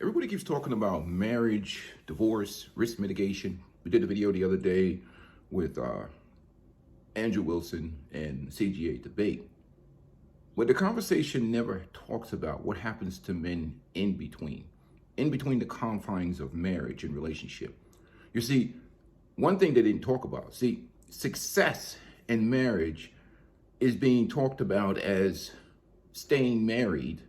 Everybody keeps talking about marriage, divorce, risk mitigation. We did a video the other day with Andrew Wilson and CGA debate, where the conversation never talks about what happens to men in between the confines of marriage and relationship. You see, one thing they didn't talk about, success in marriage is being talked about as staying married,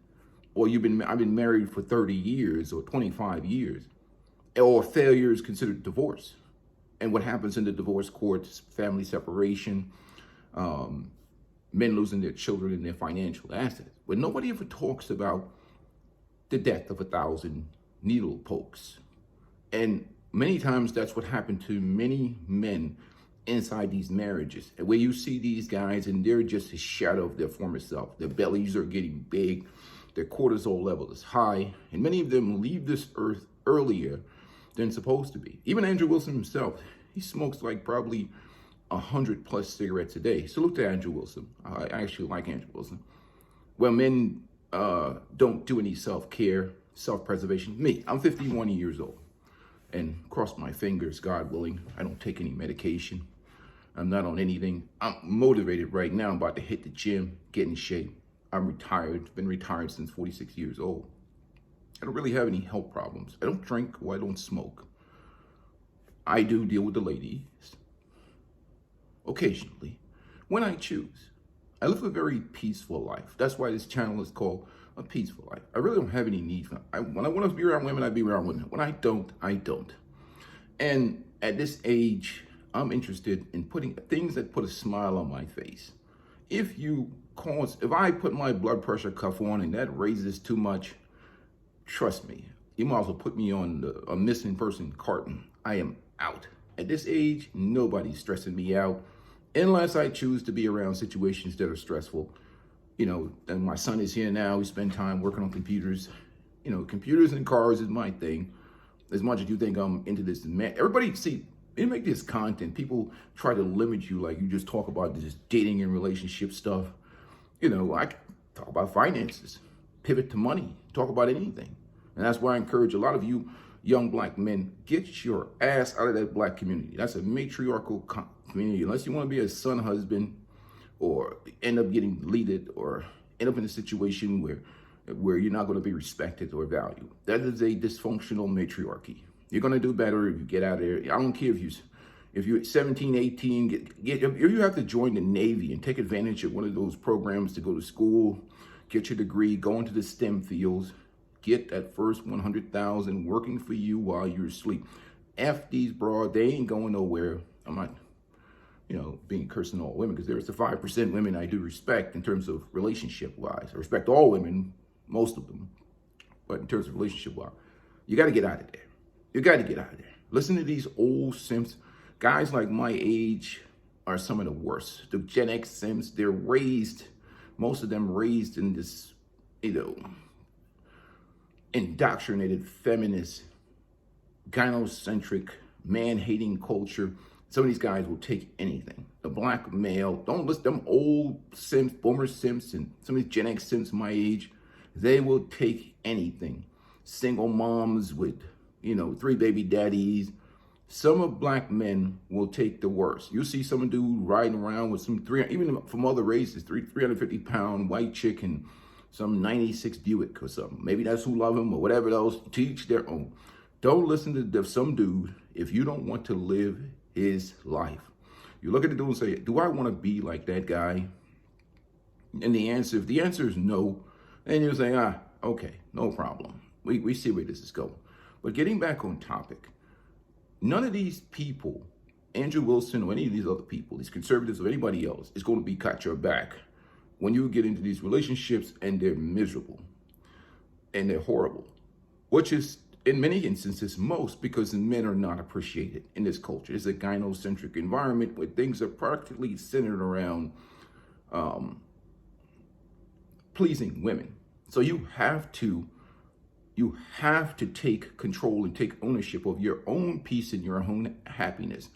or I've been married for 30 years or 25 years, or failure is considered divorce. And what happens in the divorce courts, family separation, men losing their children and their financial assets. But nobody ever talks about the death of 1,000 needle pokes. And many times that's what happened to many men inside these marriages, where you see these guys and they're just a shadow of their former self. Their bellies are getting big, their cortisol level is high, and many of them leave this earth earlier than supposed to be. Even Andrew Wilson himself, he smokes like probably 100+ cigarettes a day. Salute to Andrew Wilson. I actually like Andrew Wilson. Well, men don't do any self-care, self-preservation. Me, I'm 51 years old, and cross my fingers, God willing, I don't take any medication. I'm not on anything. I'm motivated right now. I'm about to hit the gym, get in shape. I'm retired, been retired since 46 years old. I don't really have any health problems. I don't drink or I don't smoke. I do deal with the ladies occasionally when I choose. I live a very peaceful life. That's why this channel is called A Peaceful Life. I really don't have any need for it. When I want to be around women, I be around women. When I don't, I don't. And at this age, I'm interested in putting things that put a smile on my face. If I put my blood pressure cuff on and that raises too much, trust me, you might as well put me on a missing person carton. I am out. At this age, nobody's stressing me out unless I choose to be around situations that are stressful. And my son is here now. We spend time working on computers. Computers and cars is my thing. As much as you think I'm into this, man, everybody, they make this content. People try to limit you, like you just talk about this dating and relationship stuff. I can talk about finances, pivot to money, talk about anything. And that's why I encourage a lot of you young black men, get your ass out of that black community. That's a matriarchal community. Unless you want to be a son husband or end up getting deleted or end up in a situation where you're not going to be respected or valued. That is a dysfunctional matriarchy. You're going to do better if you get out of there. I don't care if you're 17, 18, if you have to join the Navy and take advantage of one of those programs to go to school, get your degree, go into the STEM fields, get that first 100,000 working for you while you're asleep. F these broad, they ain't going nowhere. I'm not, being cursing all women, because there's the 5% women I do respect in terms of relationship-wise. I respect all women, most of them, but in terms of relationship-wise, you got to get out of there. You got to get out of there. Listen to these old simps. Guys like my age are some of the worst. The Gen X simps, most of them raised in this, indoctrinated feminist, gynocentric, man-hating culture. Some of these guys will take anything. The black male, don't listen to them old simps, boomer simps, and some of these Gen X simps my age. They will take anything. Single moms with 3 baby daddies. Some of black men will take the worst. You see some dude riding around with even from other races, 350-pound white chick and some 96 Buick or something. Maybe that's who love him or whatever those, teach their own. Don't listen to some dude if you don't want to live his life. You look at the dude and say, do I want to be like that guy? And if the answer is no, then you say, okay, no problem. We see where this is going. But getting back on topic, none of these people, Andrew Wilson or any of these other people, these conservatives or anybody else, is going to be got your back when you get into these relationships and they're miserable and they're horrible, which is in many instances most because men are not appreciated in this culture. It's a gynocentric environment where things are practically centered around pleasing women. So you have to take control and take ownership of your own peace and your own happiness.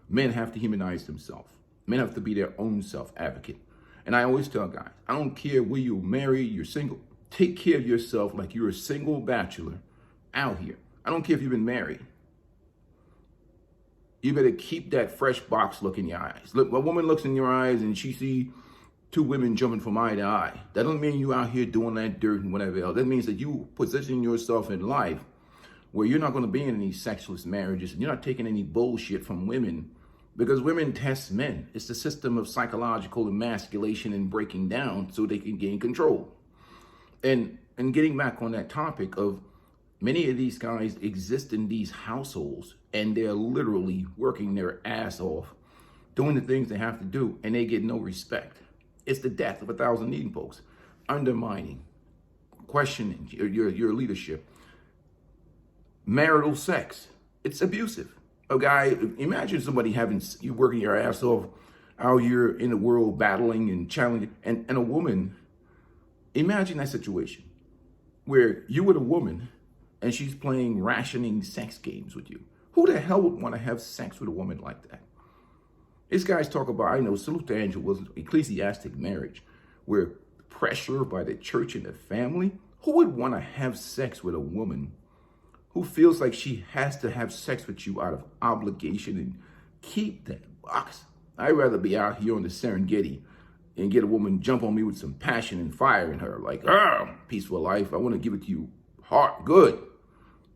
Men have to humanize themselves. Men have to be their own self-advocate. And I always tell guys, I don't care whether you're married, you're single, take care of yourself like you're a single bachelor out here. I don't care if you've been married. You better keep that fresh box look in your eyes. Look, a woman looks in your eyes and she see two women jumping from eye to eye. That doesn't mean you out here doing that dirt and whatever else. That means that you position yourself in life where you're not going to be in any sexless marriages and you're not taking any bullshit from women, because women test men. It's the system of psychological emasculation and breaking down so they can gain control. And getting back on that topic of many of these guys exist in these households and they're literally working their ass off, doing the things they have to do, and they get no respect. It's the death of 1,000 needing folks. Undermining, questioning your leadership. Marital sex, it's abusive. A guy, imagine somebody you working your ass off out here in the world battling and challenging, and a woman, imagine that situation where you with a woman and she's playing rationing sex games with you. Who the hell would want to have sex with a woman like that? These guys talk about, I know, salute to Angel was ecclesiastic marriage, where pressure by the church and the family. Who would want to have sex with a woman who feels like she has to have sex with you out of obligation and keep that box? I'd rather be out here on the Serengeti and get a woman jump on me with some passion and fire in her, like, peaceful life. I want to give it to you hard, good.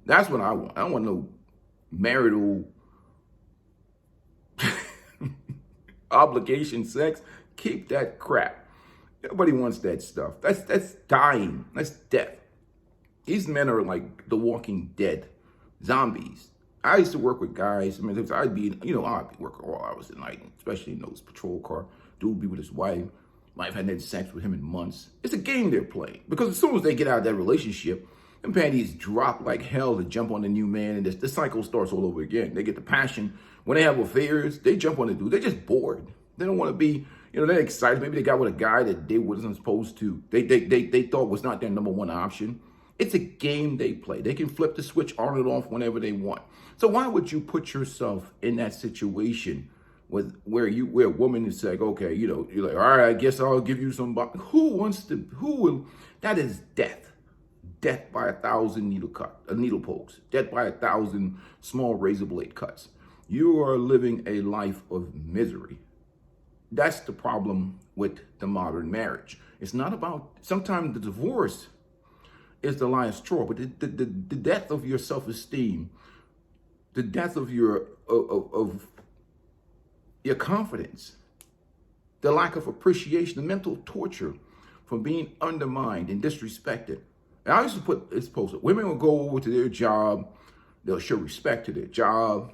That's what I want. I don't want no marital obligation sex. Keep that crap. Nobody wants that stuff. That's dying. That's death. These men are like the Walking Dead, zombies. I used to work with guys. I mean, I'd be working all hours of the night, especially in those patrol car. Dude would be with his wife. Wife hadn't had sex with him in months. It's a game they're playing, because as soon as they get out of that relationship, them panties drop like hell to jump on the new man, and the cycle starts all over again. They get the passion. When they have affairs, they jump on the dude. They're just bored. They don't want to be, they're excited. Maybe they got with a guy that they wasn't supposed to. They thought was not their number one option. It's a game they play. They can flip the switch on and off whenever they want. So why would you put yourself in that situation where a woman is like, okay, you're like, all right, I guess I'll give you some. That is death. Death by 1,000 needle pokes. Death by 1,000 small razor blade cuts. You are living a life of misery. That's the problem with the modern marriage. It's not about, sometimes the divorce is the last straw, but the death of your self-esteem, the death of your confidence, the lack of appreciation, the mental torture from being undermined and disrespected. And I used to put this post up. Women will go over to their job, they'll show respect to their job,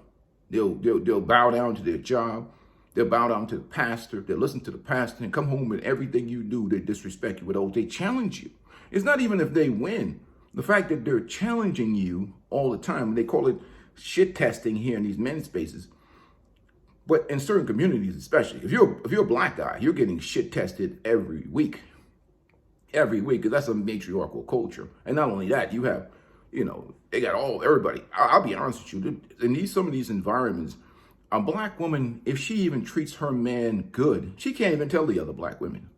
they'll bow down to their job, they'll bow down to the pastor, they'll listen to the pastor, and come home and everything you do, they disrespect you. But they challenge you. It's not even if they win. The fact that they're challenging you all the time, they call it shit testing here in these men's spaces. But in certain communities, especially, if you're a black guy, you're getting shit tested every week. Every week, because that's a matriarchal culture. And not only that, you have, they got everybody. I'll be honest with you, in some of these environments, a black woman, if she even treats her man good, she can't even tell the other black women.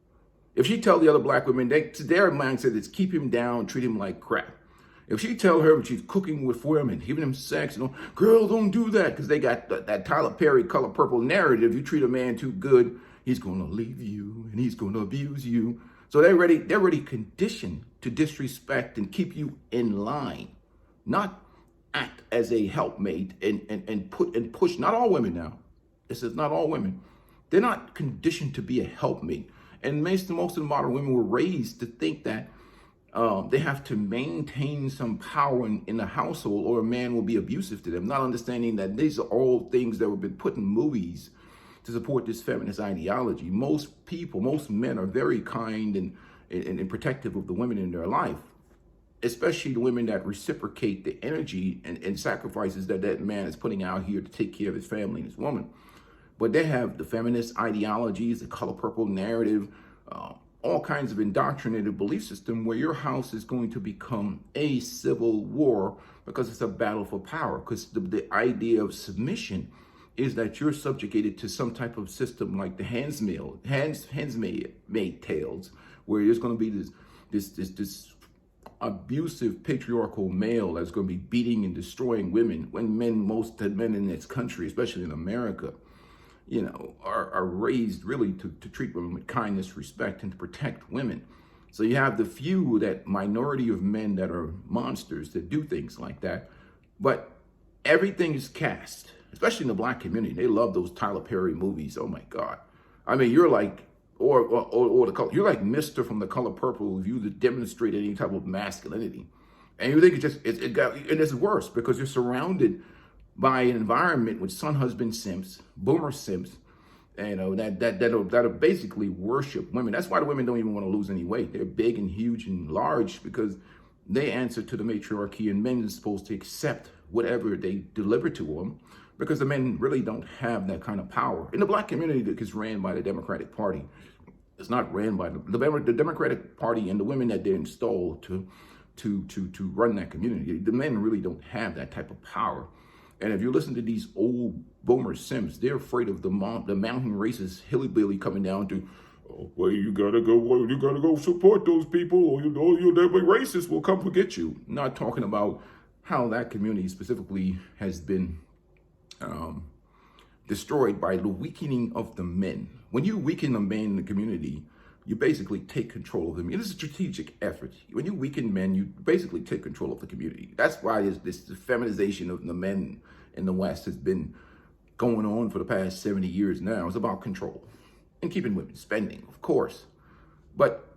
If she tell the other black women, their mindset is keep him down, treat him like crap. If she tell her she's cooking for him and giving him sex, girl, don't do that, because they got that Tyler Perry Color Purple narrative. You treat a man too good, he's going to leave you and he's going to abuse you. So they're already conditioned to disrespect and keep you in line, not act as a helpmate and push. Not all women now. This is not all women. They're not conditioned to be a helpmate. And most of the modern women were raised to think that they have to maintain some power in the household or a man will be abusive to them, not understanding that these are all things that have been put in movies to support this feminist ideology. Most men are very kind and protective of the women in their life, especially the women that reciprocate the energy and sacrifices that man is putting out here to take care of his family and his woman. But they have the feminist ideologies, the color purple narrative, all kinds of indoctrinated belief system where your house is going to become a civil war because it's a battle for power. Because the idea of submission is that you're subjugated to some type of system like the Handmaid's Tales, where there's going to be this abusive patriarchal male that's going to be beating and destroying women when most men in this country, especially in America, are raised really to treat women with kindness, respect, and to protect women. So you have the few, that minority of men that are monsters that do things like that. But everything is cast, especially in the black community. They love those Tyler Perry movies. Oh my God. I mean, you're like, or the color, you're like Mr. from The Color Purple if you demonstrate any type of masculinity. And you think and it's worse because you're surrounded by an environment with son, husband simps, boomer simps, that'll basically worship women. That's why the women don't even want to lose any weight. They're big and huge and large because they answer to the matriarchy, and men are supposed to accept whatever they deliver to them because the men really don't have that kind of power. In the black community that is ran by the Democratic Party, it's not ran by the Democratic Party and the women that they installed to run that community. The men really don't have that type of power. And if you listen to these old boomer simps, they're afraid of the mountain racist hillbilly coming down to, oh, well, you gotta go support those people, or the racists will come forget you. Not talking about how that community specifically has been destroyed by the weakening of the men. When you weaken the men in the community, you basically take control of them. It is a strategic effort. When you weaken men, you basically take control of the community. That's why this feminization of the men in the West has been going on for the past 70 years now. It's about control and keeping women, spending, of course. But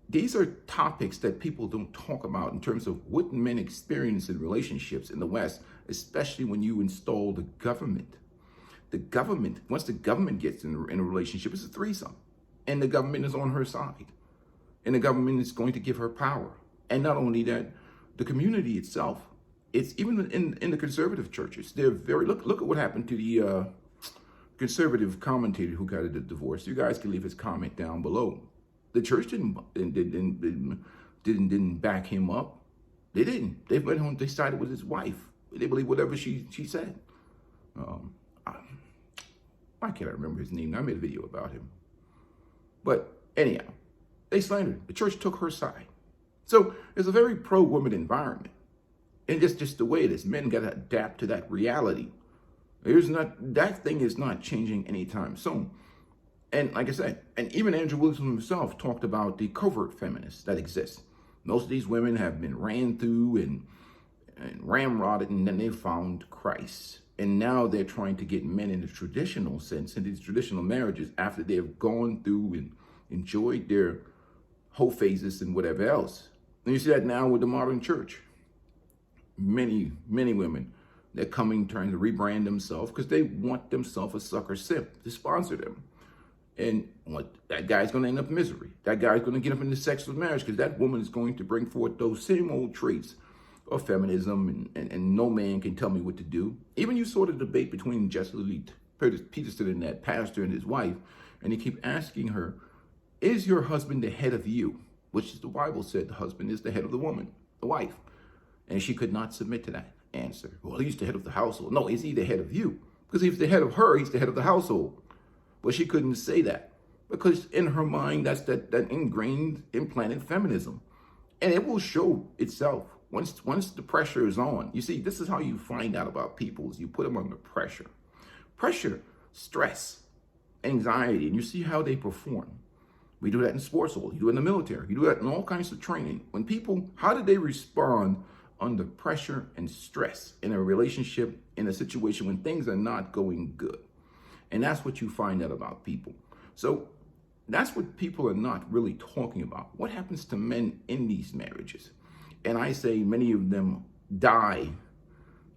these are topics that people don't talk about in terms of what men experience in relationships in the West, especially when you install the government. The government, once the government gets in a relationship, it's a threesome. And the government is on her side. And the government is going to give her power. And not only that, the community itself, it's even in the conservative churches, they're look at what happened to the conservative commentator who got a divorce. You guys can leave his comment down below. The church didn't back him up. They didn't. They went home, they sided with his wife. They believe whatever she said. Why can't I remember his name? I made a video about him. But anyhow, they slandered. The church took her side. So it's a very pro-woman environment. And just the way it is. Men got to adapt to that reality. That thing is not changing anytime soon. And like I said, and even Andrew Wilson himself talked about the covert feminists that exist. Most of these women have been ran through and ramrodded, and then they found Christ. And now they're trying to get men in the traditional sense, in these traditional marriages, after they've gone through and enjoyed their whole phases and whatever else. And you see that now with the modern church. Many women, they're trying to rebrand themselves because they want themselves a sucker simp to sponsor them. And that guy's going to end up in misery. That guy's going to get up into sexual marriage because that woman is going to bring forth those same old traits of feminism, and no man can tell me what to do. Even you saw the debate between Jesse Lee Peterson and that pastor and his wife, and they keep asking her, is your husband the head of you? Which is the Bible said the husband is the head of the woman, the wife. And she could not submit to that answer. Well, he's the head of the household. No, is he the head of you? Because if he's the head of her, he's the head of the household. But she couldn't say that because in her mind, that's that ingrained, implanted feminism. And it will show itself. Once the pressure is on, you see, this is how you find out about people, is you put them under pressure. Pressure, stress, anxiety, and you see how they perform. We do that in sports, you do it in the military, you do that in all kinds of training. When people, how do they respond under pressure and stress in a relationship, in a situation when things are not going good? And that's what you find out about people. So that's what people are not really talking about. What happens to men in these marriages? And I say many of them die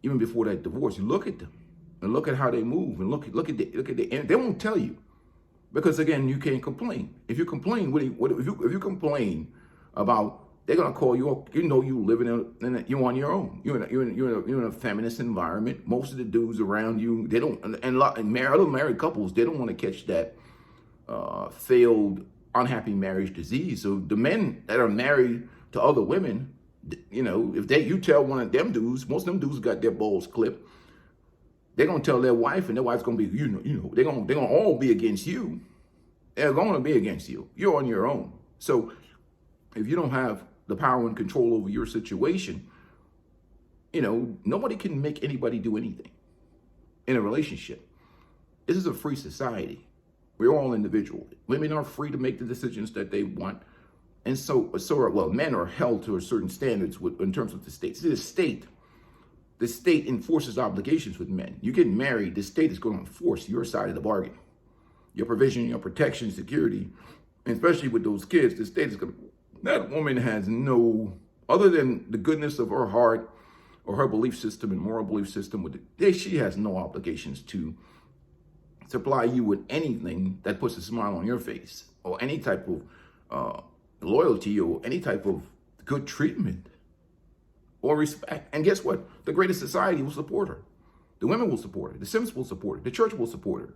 even before that divorce. You look at them and look at how they move and look at the. They won't tell you because again, you can't complain. If you complain, if you complain about, they're gonna call you up. You know, you live you're on your own. You're in a feminist environment. Most of the dudes around you, they don't, and other married couples, they don't want to catch that failed, unhappy marriage disease. So the men that are married to other women, if you tell one of them dudes, most of them dudes got their balls clipped. They're gonna tell their wife, and their wife's gonna be, they're gonna all be against you. They're gonna be against you. You're on your own. So if you don't have the power and control over your situation, nobody can make anybody do anything in a relationship. This is a free society. We're all individual. Women are free to make the decisions that they want. And men are held to a certain standards in terms of the state. See, the state enforces obligations with men. You get married, the state is going to enforce your side of the bargain. Your provision, your protection, security, and especially with those kids, the state is going to, that woman has no, other than the goodness of her heart or her belief system and moral belief system, she has no obligations to supply you with anything that puts a smile on your face or any type of loyalty or any type of good treatment or respect. And guess what? The greatest society will support her. The women will support her. The Sims will support her. The church will support her.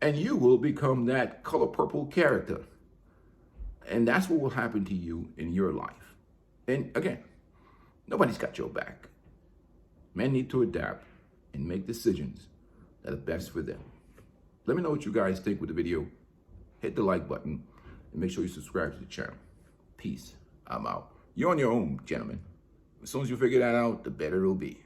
And you will become that color purple character. And that's what will happen to you in your life. And again, nobody's got your back. Men need to adapt and make decisions that are best for them. Let me know what you guys think with the video. Hit the like button and make sure you subscribe to the channel. Peace. I'm out. You're on your own, gentlemen. As soon as you figure that out, the better it'll be.